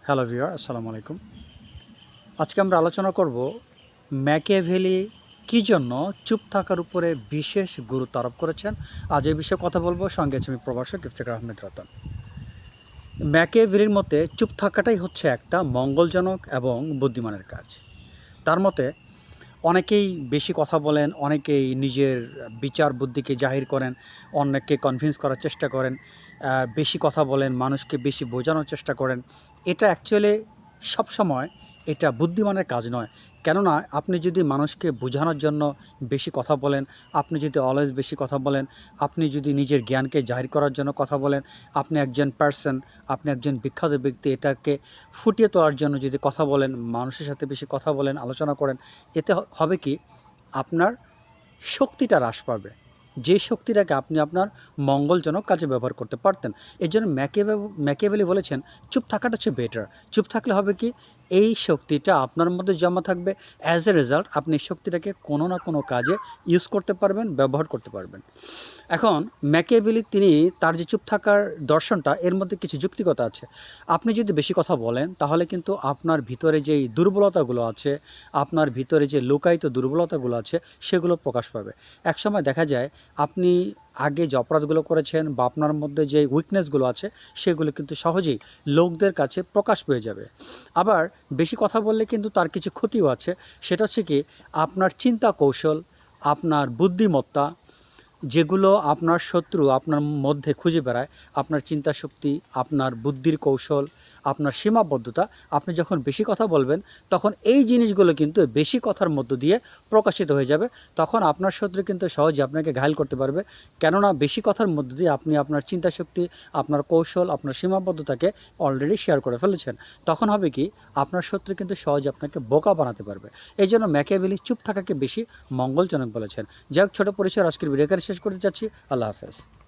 Hello viewer, আসসালামু আলাইকুম। আজকে আমরা আলোচনা করব ম্যাকিয়াভেলি কী জন্য চুপ থাকার উপরে বিশেষ গুরুত্ব আরোপ করেছেন। আজ এই বিষয়ে কথা বলবো, সঙ্গে আছে আমি প্রভাষক ইফতেখার আহমেদ রতন। ম্যাকিয়াভেলির মতে চুপ থাকাটাই হচ্ছে একটা মঙ্গলজনক এবং বুদ্ধিমানের কাজ। তার মতে অনেকেই বেশি কথা বলেন, অনেকেই নিজের বিচার বুদ্ধিকে জাহির করেন, অন্যকে কনভিন্স করার চেষ্টা করেন, বেশি কথা বলেন, মানুষকে বেশি বোঝানোর চেষ্টা করেন। এটা অ্যাকচুয়ালি সবসময় এটা বুদ্ধিমানের কাজ নয়। কেননা আপনি যদি মানুষকে বোঝানোর জন্য বেশি কথা বলেন, আপনি যদি অলওয়েজ বেশি কথা বলেন, আপনি যদি নিজের জ্ঞানকে জাহির করার জন্য কথা বলেন, আপনি একজন পার্সন, আপনি একজন বিখ্যাত ব্যক্তি, এটাকে ফুটিয়ে তোলার জন্য যদি কথা বলেন, মানুষের সাথে বেশি কথা বলেন, আলোচনা করেন, এতে হবে কি আপনার শক্তিটা হ্রাস পাবে। যে শক্তিটাকে আপনি আপনার মঙ্গলজনক কাজে ব্যবহার করতে পারতেন। এর জন্য ম্যাকিয়াভেলি বলেছেন চুপ থাকাটা হচ্ছে বেটার। চুপ থাকলে হবে কি এই শক্তিটা আপনার মধ্যে জমা থাকবে। অ্যাজ এ রেজাল্ট আপনি এই শক্তিটাকে কোনো না কোনো কাজে ইউজ করতে পারবেন, ব্যবহার করতে পারবেন। এখন ম্যাকিয়াভেলি তিনি তার যে চুপ থাকার দর্শনটা, এর মধ্যে কিছু যৌক্তিকতা আছে। আপনি যদি বেশি কথা বলেন তাহলে কিন্তু আপনার ভিতরে যেই দুর্বলতাগুলো আছে, আপনার ভিতরে যে লুকায়িত দুর্বলতাগুলো আছে সেগুলো প্রকাশ পাবে। একসময় দেখা যায় আপনি আগে যে অপরাধগুলো করেছেন বা আপনার মধ্যে যে উইকনেসগুলো আছে সেগুলো কিন্তু সহজেই লোকদের কাছে প্রকাশ পেয়ে যাবে। আবার বেশি কথা বললে কিন্তু তার কিছু ক্ষতিও আছে। সেটা হচ্ছে কি আপনার চিন্তা কৌশল, আপনার বুদ্ধিমত্তা, যেগুলো আপনার শত্রু আপনার মধ্যে খুঁজে বেড়ায়, আপনার চিন্তাশক্তি, আপনার বুদ্ধির কৌশল, আপনার সীমাবদ্ধতা, আপনি যখন বেশি কথা বলবেন তখন এই জিনিসগুলো কিন্তু বেশি কথার মধ্য দিয়ে প্রকাশিত হয়ে যাবে। তখন আপনার শত্রু কিন্তু সহজে আপনাকে ঘায়েল করতে পারবে। কেননা বেশি কথার মধ্য দিয়ে আপনি আপনার চিন্তাশক্তি, আপনার কৌশল, আপনার সীমাবদ্ধতাকে অলরেডি শেয়ার করে ফেলেছেন। তখন হবে কি আপনার শত্রু কিন্তু সহজে আপনাকে বোকা বানাতে পারবে। এই জন্য ম্যাকিয়াভেলি চুপ থাকাকে বেশি মঙ্গলজনক বলেছেন। যাই হোক, ছোটো পরিসর আজকের ভিডিও এখানে শেষ করতে চাচ্ছি। আল্লাহ হাফেজ।